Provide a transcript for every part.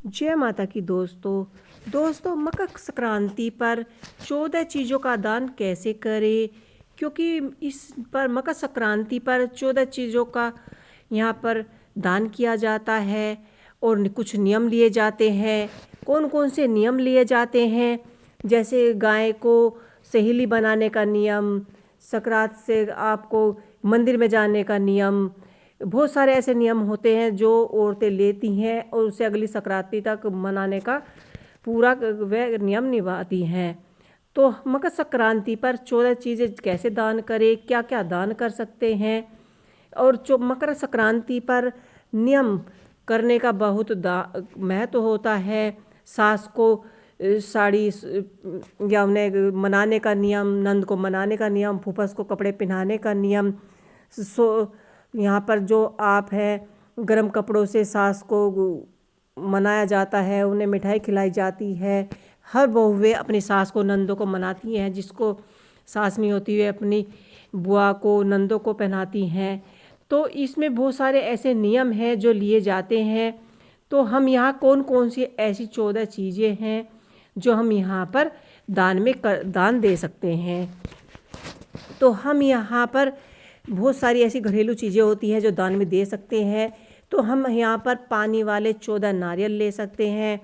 जय माता की दोस्तों मकर संक्रांति पर 14 चीज़ों का दान कैसे करें। क्योंकि इस पर मकर संक्रांति पर 14 चीज़ों का यहाँ पर दान किया जाता है और कुछ नियम लिए जाते हैं। कौन कौन से नियम लिए जाते हैं, जैसे गाय को सहेली बनाने का नियम, संक्रांत से आपको मंदिर में जाने का नियम, बहुत सारे ऐसे नियम होते हैं जो औरतें लेती हैं और उसे अगली संक्रांति तक मनाने का पूरा वे नियम निभाती हैं। तो मकर संक्रांति पर 14 चीज़ें कैसे दान करें, क्या क्या दान कर सकते हैं, और जो मकर संक्रांति पर नियम करने का बहुत महत्व होता है। सास को साड़ी या उन्हें मनाने का नियम, नंद को मनाने का नियम, फूफस को कपड़े पहनाने का नियम। यहाँ पर जो आप है, गर्म कपड़ों से सास को मनाया जाता है, उन्हें मिठाई खिलाई जाती है। हर बहुएं अपनी सास को, नंदों को मनाती हैं। जिसको सास नहीं होती है अपनी बुआ को, नंदों को पहनाती हैं। तो इसमें बहुत सारे ऐसे नियम हैं जो लिए जाते हैं। तो हम यहाँ कौन कौन सी ऐसी 14 चीज़ें हैं जो हम यहाँ पर दान दे सकते हैं। तो हम यहाँ पर बहुत सारी ऐसी घरेलू चीज़ें होती हैं जो दान में दे सकते हैं। तो हम यहाँ पर पानी वाले 14 नारियल ले सकते हैं।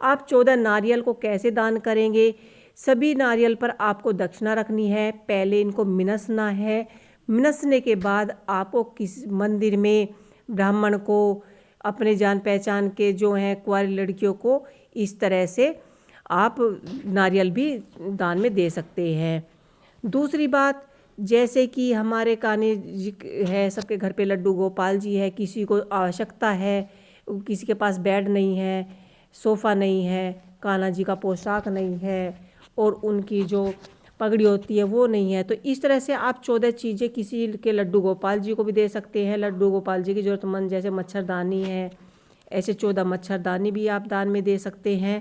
आप 14 नारियल को कैसे दान करेंगे? सभी नारियल पर आपको दक्षिणा रखनी है। पहले इनको मिनसना है। मिनसने के बाद आपको किस मंदिर में ब्राह्मण को, अपने जान पहचान के जो हैं कुंवारी लड़कियों को, इस तरह से आप नारियल भी दान में दे सकते हैं। दूसरी बात, जैसे कि हमारे कान्हा जी है, सबके घर पे लड्डू गोपाल जी है, किसी को आवश्यकता है, किसी के पास बेड नहीं है, सोफ़ा नहीं है, कान्हा जी का पोशाक नहीं है और उनकी जो पगड़ी होती है वो नहीं है, तो इस तरह से आप 14 चीज़ें किसी के लड्डू गोपाल जी को भी दे सकते हैं। लड्डू गोपाल जी की ज़रूरतमंद जैसे मच्छरदानी है, ऐसे 14 मच्छरदानी भी आप दान में दे सकते हैं।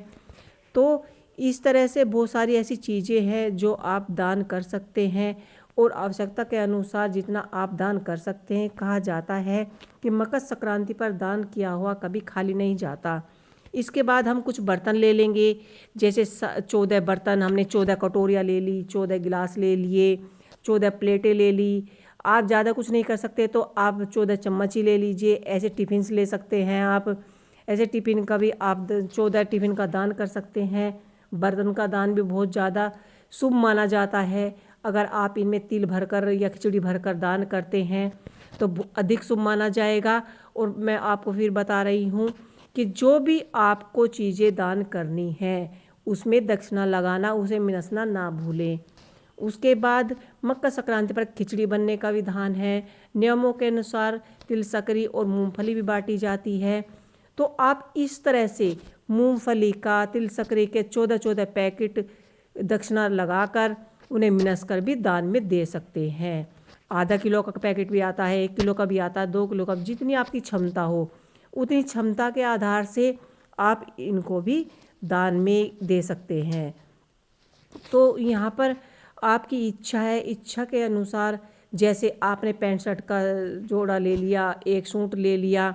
तो इस तरह से बहुत सारी ऐसी चीज़ें हैं जो आप दान कर सकते हैं और आवश्यकता के अनुसार जितना आप दान कर सकते हैं। कहा जाता है कि मकर संक्रांति पर दान किया हुआ कभी खाली नहीं जाता। इसके बाद हम कुछ बर्तन ले लेंगे, जैसे 14 बर्तन, हमने 14 कटोरियाँ ले ली, 14 गिलास ले लिए, 14 प्लेटें ले ली। आप ज़्यादा कुछ नहीं कर सकते तो आप 14 चम्मच ही ले लीजिए। ऐसे टिफ़िन ले सकते हैं आप, ऐसे टिफ़िन का भी आप 14 टिफ़िन का दान कर सकते हैं। बर्तन का दान भी बहुत ज़्यादा शुभ माना जाता है। अगर आप इनमें तिल भरकर या खिचड़ी भरकर दान करते हैं तो अधिक शुभ माना जाएगा। और मैं आपको फिर बता रही हूँ कि जो भी आपको चीज़ें दान करनी है उसमें दक्षिणा लगाना, उसे मिनसना ना भूलें। उसके बाद मकर संक्रांति पर खिचड़ी बनने का विधान है। नियमों के अनुसार तिल, सकरी और मूंगफली भी बांटी जाती है। तो आप इस तरह से मूंगफली का, तिल, सकरी के 14 पैकेट दक्षिणा लगाकर उन्हें मिनस कर भी दान में दे सकते हैं। आधा किलो का पैकेट भी आता है, 1 किलो का भी आता है, 2 किलो का, जितनी आपकी क्षमता हो उतनी क्षमता के आधार से आप इनको भी दान में दे सकते हैं। तो यहाँ पर आपकी इच्छा है, इच्छा के अनुसार, जैसे आपने पैंट शर्ट का जोड़ा ले लिया, 1 सूट ले लिया,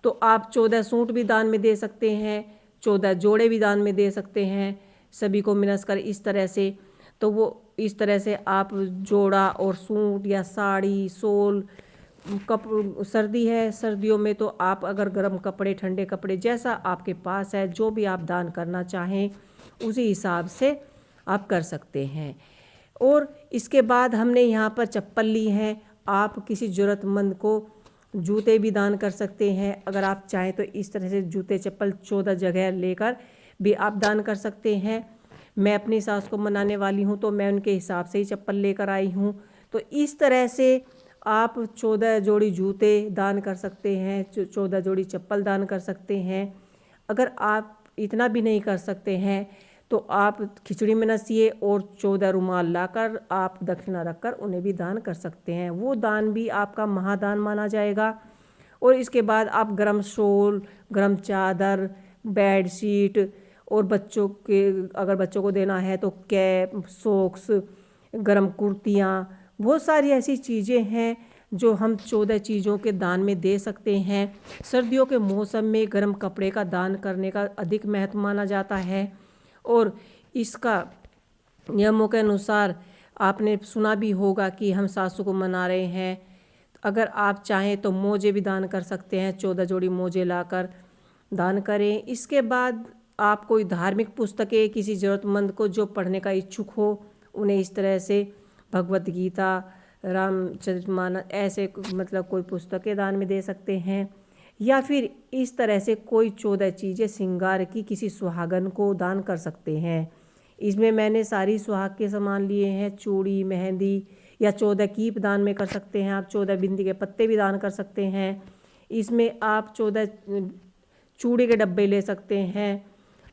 तो आप 14 सूट भी दान में दे सकते हैं, 14 जोड़े भी दान में दे सकते हैं, सभी को मिनस कर इस तरह से। तो वो इस तरह से आप जोड़ा और सूट या साड़ी, शॉल, सर्दी है, सर्दियों में तो आप अगर गर्म कपड़े, ठंडे कपड़े, जैसा आपके पास है, जो भी आप दान करना चाहें उसी हिसाब से आप कर सकते हैं। और इसके बाद हमने यहाँ पर चप्पल ली है। आप किसी ज़रूरतमंद को जूते भी दान कर सकते हैं। अगर आप चाहें तो इस तरह से जूते चप्पल 14 जगह लेकर भी आप दान कर सकते हैं। मैं अपनी सास को मनाने वाली हूँ तो मैं उनके हिसाब से ही चप्पल लेकर आई हूँ। तो इस तरह से आप 14 जोड़ी जूते दान कर सकते हैं, 14 जोड़ी चप्पल दान कर सकते हैं। अगर आप इतना भी नहीं कर सकते हैं तो आप खिचड़ी में नसीए और 14 रुमाल लाकर आप दक्षिणा रखकर उन्हें भी दान कर सकते हैं। वो दान भी आपका महादान माना जाएगा। और इसके बाद आप गरम शॉल, गरम चादर, बेड शीट और बच्चों के, अगर बच्चों को देना है तो कैप, सॉक्स, गरम कुर्तियाँ, बहुत सारी ऐसी चीज़ें हैं जो हम 14 चीज़ों के दान में दे सकते हैं। सर्दियों के मौसम में गर्म कपड़े का दान करने का अधिक महत्व माना जाता है और इसका नियमों के अनुसार आपने सुना भी होगा कि हम सासू को मना रहे हैं। अगर आप चाहें तो मोजे भी दान कर सकते हैं, 14 जोड़ी मोजे लाकर दान करें। इसके बाद आप कोई धार्मिक पुस्तकें किसी ज़रूरतमंद को जो पढ़ने का इच्छुक हो उन्हें इस तरह से भगवत गीता, रामचरितमानस ऐसे मतलब कोई पुस्तकें दान में दे सकते हैं। या फिर इस तरह से कोई 14 चीज़ें श्रृंगार की किसी सुहागन को दान कर सकते हैं। इसमें मैंने सारी सुहाग के सामान लिए हैं, चूड़ी, मेहंदी या 14 कीप दान में कर सकते हैं आप। 14 बिंदी के पत्ते भी दान कर सकते हैं। इसमें आप 14 चूड़ी के डब्बे ले सकते हैं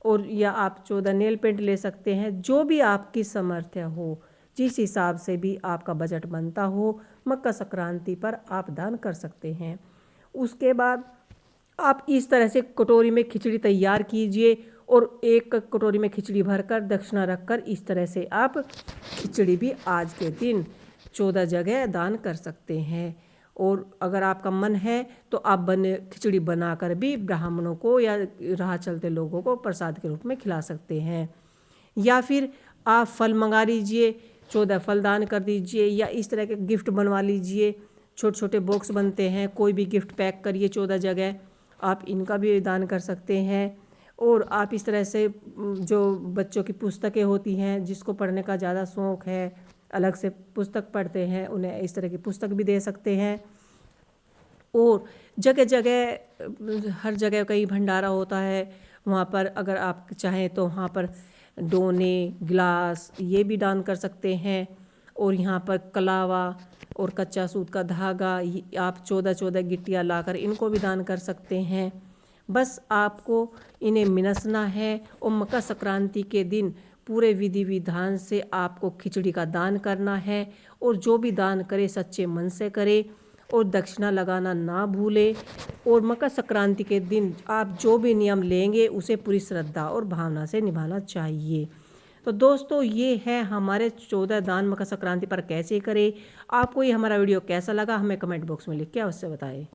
और या आप 14 नेल पेंट ले सकते हैं। जो भी आपकी सामर्थ्य हो, जिस हिसाब से भी आपका बजट बनता हो, मकर संक्रांति पर आप दान कर सकते हैं। उसके बाद आप इस तरह से कटोरी में खिचड़ी तैयार कीजिए और एक कटोरी में खिचड़ी भरकर दक्षिणा रखकर इस तरह से आप खिचड़ी भी आज के दिन 14 जगह दान कर सकते हैं। और अगर आपका मन है तो आप खिचड़ी बनाकर भी ब्राह्मणों को या राह चलते लोगों को प्रसाद के रूप में खिला सकते हैं। या फिर आप फल मंगा लीजिए, 14 फल दान कर दीजिए या इस तरह के गिफ्ट बनवा लीजिए। छोटे छोटे बॉक्स बनते हैं, कोई भी गिफ्ट पैक करिए 14 जगह, आप इनका भी दान कर सकते हैं। और आप इस तरह से जो बच्चों की पुस्तकें होती हैं, जिसको पढ़ने का ज़्यादा शौक़ है, अलग से पुस्तक पढ़ते हैं, उन्हें इस तरह की पुस्तक भी दे सकते हैं। और जगह जगह हर जगह कहीं भंडारा होता है, वहाँ पर अगर आप चाहें तो वहाँ पर डोने, गिलास ये भी दान कर सकते हैं। और यहाँ पर कलावा और कच्चा सूत का धागा आप 14 गिट्टियाँ लाकर इनको भी दान कर सकते हैं। बस आपको इन्हें मिनसना है और मकर संक्रांति के दिन पूरे विधि विधान से आपको खिचड़ी का दान करना है। और जो भी दान करे सच्चे मन से करे और दक्षिणा लगाना ना भूले। और मकर संक्रांति के दिन आप जो भी नियम लेंगे उसे पूरी श्रद्धा और भावना से निभाना चाहिए। तो दोस्तों, ये है हमारे 14 दान मकर संक्रांति पर कैसे करें। आपको ये हमारा वीडियो कैसा लगा हमें कमेंट बॉक्स में लिख के अवश्य बताएं।